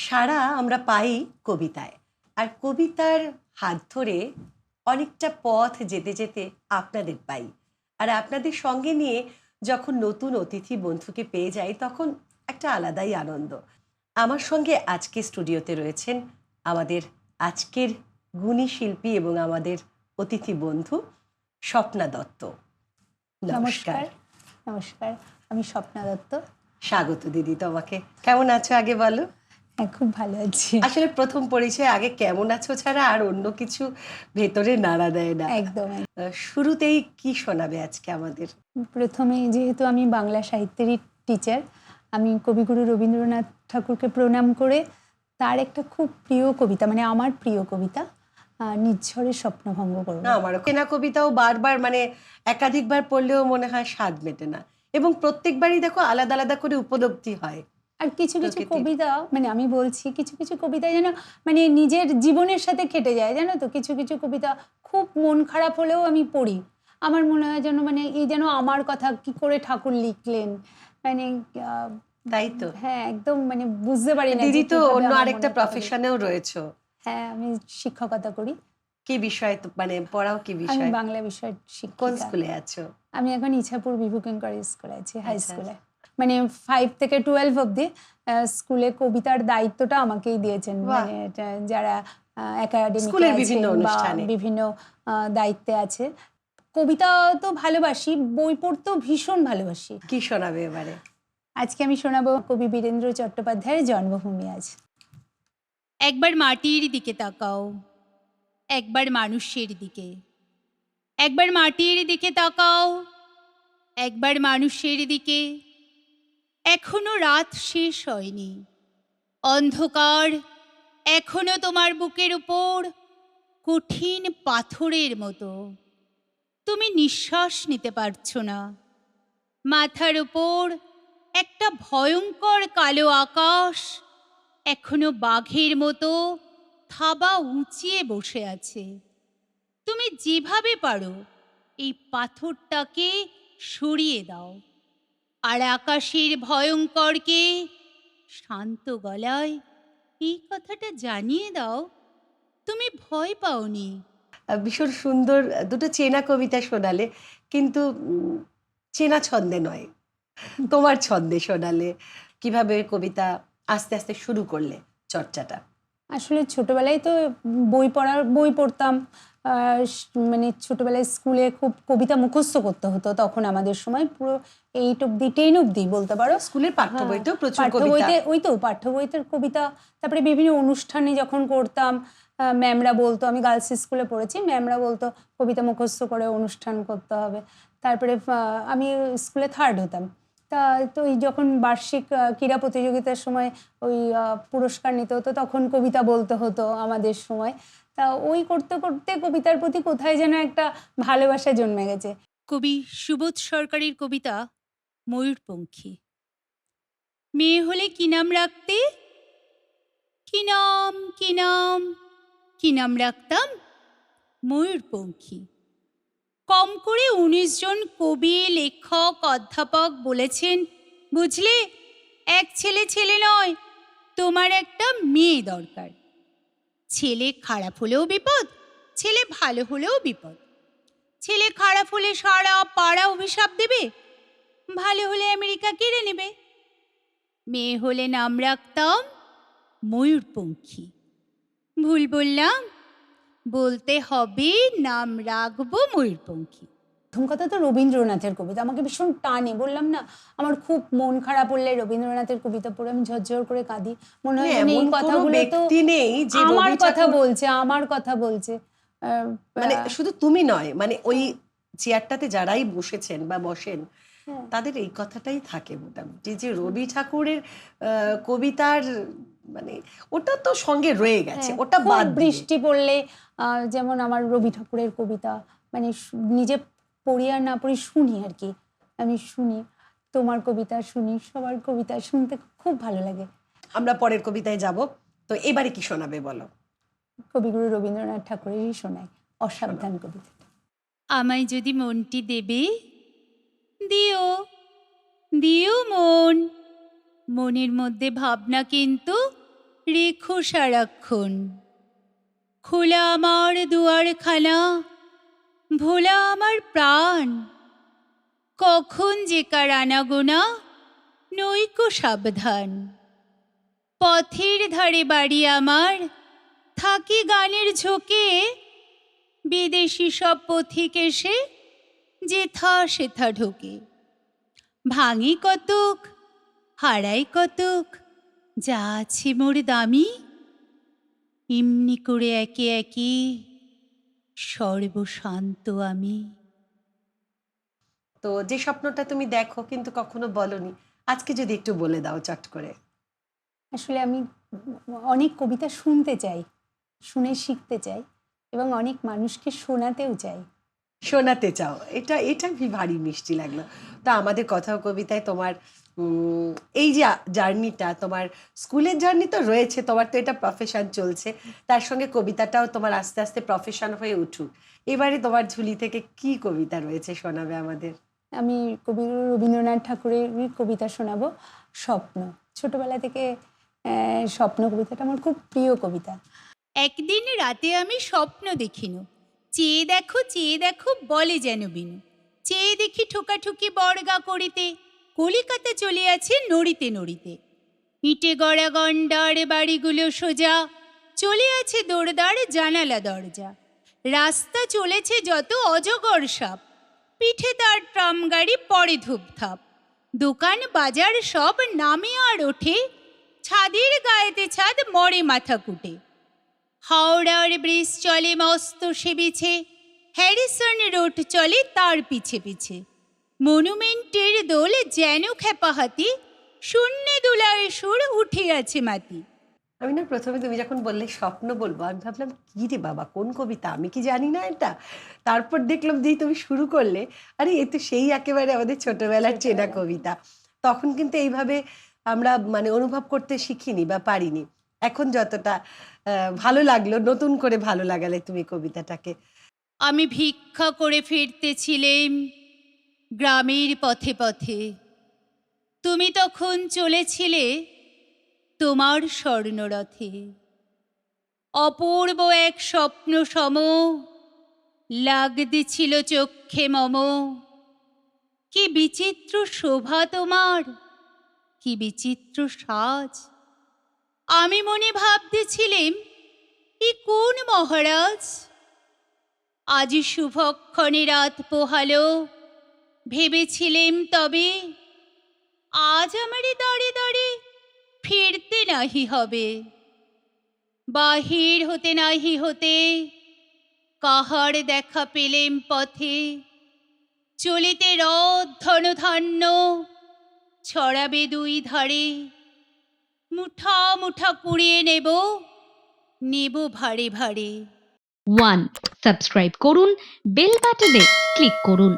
সাড়া আমরা পাই কবিতায়, আর কবিতার হাত ধরে অনেকটা পথ যেতে যেতে আপনাদের পাই। আর আপনাদের সঙ্গে নিয়ে যখন নতুন অতিথি বন্ধুকে পেয়ে যাই তখন একটা আলাদাই আনন্দ। আমার সঙ্গে আজকে স্টুডিওতে রয়েছেন আমাদের আজকের গুণী শিল্পী এবং আমাদের অতিথি বন্ধু স্বপ্না দত্ত। নমস্কার। নমস্কার, আমি স্বপ্না দত্ত। স্বাগত দিদি তোমাকে। কেমন আছো আগে বলো? হ্যাঁ, খুব ভালো আছি। আসলে প্রথম পরিচয় আগে কেমন আছো ছাড়া আর অন্য কিছু ভেতরে নাড়া দেয় না। একদম। শুরুতেই কি শোনাবে আজকে আমাদের? প্রথমে যেহেতু আমি বাংলা সাহিত্যেরই টিচার, আমি কবিগুরু রবীন্দ্রনাথ ঠাকুরকে প্রণাম করে তার একটা খুব প্রিয় কবিতা, মানে আমার প্রিয় কবিতা, নিঝড়ের স্বপ্নভঙ্গ করব। না, আমারও কেনা কবিতাও বারবার মানে একাধিকবার পড়লেও মনে হয় স্বাদ মেটে না, এবং প্রত্যেকবারই দেখো আলাদা আলাদা করে উপলব্ধি হয়। আর কিছু কিছু কবিতা, মানে আমি বলছি কিছু কিছু কবিতা যেন মানে নিজের জীবনের সাথে কেটে যায়, জানো তো। কিছু কিছু কবিতা খুব মন খারাপ হলেও আমি পড়ি, আমার মনে হয় যেন মানে এই যেন আমার কথা কি করে ঠাকুর লিখলেন, মানে তাই তো। হ্যাঁ, একদম মানে বুঝতে পারি না। দিদি তো অন্য আরেকটা প্রফেশনেও রয়েছে। হ্যাঁ, আমি শিক্ষকতা করি। কি বিষয় মানে পড়াও কি আমি বিষয়? বাংলা বিষয়ের শিক্ষিকা। কোন স্কুলে আছো? আমি এখন ইছাপুর বিভূতিনগর স্কুলে আছি, হাই স্কুলে। মানে 5 থেকে 12 অবধি স্কুলে কবিতার দায়িত্বটা আমাকেই দিয়েছেন, মানে যারা একাডেমিকে আছেন বা বিভিন্ন দায়িত্বে আছে। কবিতা তো ভালোবাসি, বই পড়তেও ভীষণ ভালোবাসি। কি শোনাবে এবারে? আজকে আমি শোনাবো কবি বীরেন্দ্র চট্টোপাধ্যায়ের জন্মভূমি আজ। একবার মাটির দিকে তাকাও, একবার মানুষের দিকে। একবার মাটির দিকে তাকাও, একবার মানুষের দিকে। এখনো রাত শেষ হয়নি, অন্ধকার এখনো তোমার বুকের উপর কঠিন পাথরের মতো। তুমি নিঃশ্বাস নিতে পারছো না। মাথার উপর একটা ভয়ঙ্কর কালো আকাশ এখনো বাঘের মতো থাবা উঁচিয়ে বসে আছে। তুমি যেভাবে পারো এই পাথরটাকে সরিয়ে দাও, আর আকাশের ভয়ঙ্করকে শান্ত গলায় এই কথাটা জানিয়ে দাও, তুমি ভয় পাওনি। ভীষণ সুন্দর দুটো চেনা কবিতা শোনালে, কিন্তু চেনা ছন্দে নয়, তোমার ছন্দে শোনালে। কিভাবে কবিতা আস্তে আস্তে শুরু করলে চর্চাটা? আসলে ছোটবেলায় তো বই পড়তাম, মানে ছোটবেলায় স্কুলে খুব কবিতা মুখস্থ করতে হতো তখন আমাদের সময়, পুরো 8 অব্দি 10 অব্দি বলতে পারো। স্কুলের পাঠ্য বইতেও প্রচুর পাঠ্য কবিতা। বইতে ওই তো পাঠ্য বইতের কবিতা। তারপরে বিভিন্ন অনুষ্ঠানে যখন করতাম, ম্যামরা বলতো, আমি গার্লস স্কুলে পড়েছি, ম্যামরা বলতো কবিতা মুখস্থ করে অনুষ্ঠান করতে হবে। তারপরে আমি স্কুলে 3rd হতাম। তো এই যখন বার্ষিক ক্রীড়া প্রতিযোগিতার সময় ওই পুরস্কার নিতে হতো, তখন কবিতা বলতে হতো আমাদের সময়। তা ওই করতে করতে কবিতার প্রতি কোথায় যেন একটা ভালোবাসা জন্মে গেছে। কবি সুবোধ সরকারের কবিতা ময়ূরপঙ্খী। মেয়ে হলে কি নাম রাখতে? কি নাম কি নাম কি নাম রাখতাম? ময়ূরপঙ্খী। কম করে 19 জন কবি, লেখক, অধ্যাপক বলেছেন, বুঝলে, এক ছেলে ছেলে নয়, তোমার একটা মেয়ে দরকার। ছেলে খারাপ হলেও বিপদ, ছেলে ভালো হলেও বিপদ। ছেলে খারাপ হলে সারা পাড়া অভিশাপ দেবে, ভালো হলে আমেরিকা কেড়ে নেবে। মেয়ে হলে নাম রাখতাম ময়ূরপঙ্খী। ভুল বললাম? বলতে হবে নাম রাখবো ময়ূরপঙ্খী। প্রথম কথা তো রবীন্দ্রনাথের কবিতা আমাকে ভীষণ টানে, বললাম না, আমার খুব মন খারাপ হলে রবীন্দ্রনাথের কবিতা পড়ে আমি ঝরঝর করে কাঁদি। মনে হয় এই কথাগুলো তো আমার কথা বলছে, আমার কথা বলছে। মানে শুধু তুমি নয়, মানে ওই চেয়ারটাতে যারাই বসেছেন বা বসেন তাদের এই কথাটাই থাকে মোটামুটি, যে রবি ঠাকুরের কবিতার মানে ওটা তো সঙ্গে রয়ে গেছে। ওটা বাদ দিয়ে বৃষ্টি পড়লে, যেমন আমার রবি ঠাকুরের কবিতা, মানে নিজে পড়ি আর না পড়ি শুনি আর কি, আমি শুনি, তোমার কবিতা শুনি, সবার কবিতা শুনতে খুব ভালো লাগে। আমরা পরের কবিতায় যাব। তো এবারে কি শোনাবে বলো? কবিগুরু রবীন্দ্রনাথ ঠাকুরেরই শোনায় অসাবধান কবিতা। আমায় যদি মনটি দেবে, দিও দিও মন। মনের মধ্যে ভাবনা কিন্তু রেখো সারাক্ষণ। খোলা আমার দুয়ারখানা, ভোলা আমার প্রাণ, কখন যে কার আনাগোনা নৈকো সাবধান। পথের ধারে বাড়ি আমার, থাকি গানের ঝোঁকে, বিদেশি সব পথিক এসে যেথা সেথা ঢোকে। ভাঙি কতক, হারাই কতক, যা আছে মোর দামি, এমনি করে একে একে সর্বশান্ত আমি। তো যে স্বপ্নটা তুমি দেখো কিন্তু কখনো বলনি, আজকে যদি একটু বলে দাও চট করে। আসলে আমি অনেক কবিতা শুনতে চাই, শুনে শিখতে চাই এবং অনেক মানুষকে শোনাতেও চাই। শোনাতে চাও, এটা এটা ভারী মিষ্টি লাগলো। তা আমাদের কথা ও কবিতায় তোমার এই যে জার্নিটা, তোমার স্কুলের জার্নি তো রয়েছে, তোমার তো এটা প্রফেশন চলছে, তার সঙ্গে কবিতাটাও তোমার আস্তে আস্তে প্রফেশন হয়ে উঠুক। এবারে তোমার ঝুলি থেকে কি কবিতা রয়েছে শোনাবে আমাদের? আমি কবিগুরু রবীন্দ্রনাথ ঠাকুরের কবিতা শোনাবো, স্বপ্ন। ছোটবেলা থেকে স্বপ্ন কবিতাটা আমার খুব প্রিয় কবিতা। একদিন রাতে আমি স্বপ্ন দেখিনু, চেয়ে দেখো বলে যেন বিনু। চেয়ে দেখি ঠোকাঠুকি বর্গা করিতে, কলিকাতা চলিয়াছে নড়িতে নড়িতে। ইটে গড়া গন্ডার বাড়িগুলো সোজা, চলিয়াছে দোরদার জানালা দরজা। রাস্তা চলেছে যত অজগর সাপ, পিঠে তার ট্রাম গাড়ি পড়ে ধূপধাপ। দোকান বাজার সব নামে আর ওঠে, ছাদের গায়েতে ছাদ মরে মাথা কুটে। হাওড়ার ব্রিজ চলে মস্ত সে বিছে, হ্যারিসন রোড চলে তার পিছে পিছে। মনুমেন্টের দোল যেন খেপা হাতি, শূন্যে দুলায় সুর উঠিয়াছে মাতি। আমি না প্রথমে তুমি যখন বললে স্বপ্ন বলবো, আমি ভাবলাম কি রে বাবা, কোন কবিতা, আমি কি জানি না এটা। তারপর দেখলাম যেই তুমি শুরু করলে, আরে এ তো সেই একেবারে আমাদের ছোটবেলার চেনা কবিতা। তখন কিন্তু এইভাবে আমরা মানে অনুভব করতে শিখিনি বা পারিনি। এখন যতটা ভালো লাগলো, নতুন করে ভালো লাগালে তুমি কবিতাটাকে। আমি ভিক্ষা করে ফিরতেছিলেম গ্রামের পথে পথে, তুমি তখন চলেছিলে তোমার স্বর্ণরথে। অপূর্ব এক স্বপ্ন সম লাগতেছিল চক্ষে মম। কি বিচিত্র শোভা তোমার, কি বিচিত্র সাজ। আমি মনে ভাবতেছিলেম এ কোন মহারাজ। আজি শুভক্ষণে রাত পোহালো, ভেবেছিলেম তবে আজ আমারে দাঁড়ে দাঁড়ে ফিরতে নাহি হবে। বাহির হতে নাহি হতে কাহার দেখা পেলেম পথে। চলিতে রথ ধনধান্য ছড়াবে দুই ধারে। মুঠা মুঠা কুড়িয়ে নেব, নেব ভারে ভারে। 1. সাবস্ক্রাইব করুন, বেল বাটনে ক্লিক করুন।